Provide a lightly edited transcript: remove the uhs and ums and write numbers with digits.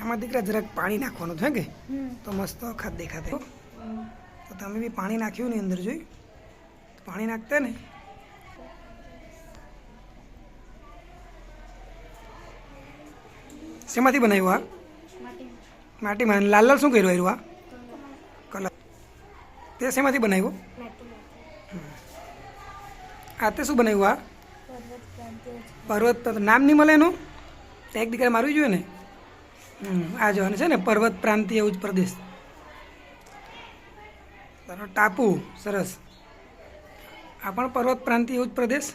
આમાં દીકરા જરાક પાણી નાખવાનું છે કે તો મસ્ત અખાત દેખાતે. તો તમે બી પાણી નાખ્યું ને અંદર જોઈ પાણી નાખતા ને શેમાંથી બનાવ્યું આ? માટીમાં. લાલ લાલ શું કર્યું આવ્યું આ કલર? તે શેમાંથી બનાવ્યું? આ તે શું બનાવ્યું આ? પર્વત. નામ નહીં મળે એનું? એક દીકરા મારવી જોઈએ ને. આ જોવાનું છે ને પર્વત પ્રાંતીય ઉચ્ચ પ્રદેશ. ટાપુ સરસ. આ પણ પર્વત પ્રાંતીય ઉચ્ચ પ્રદેશ.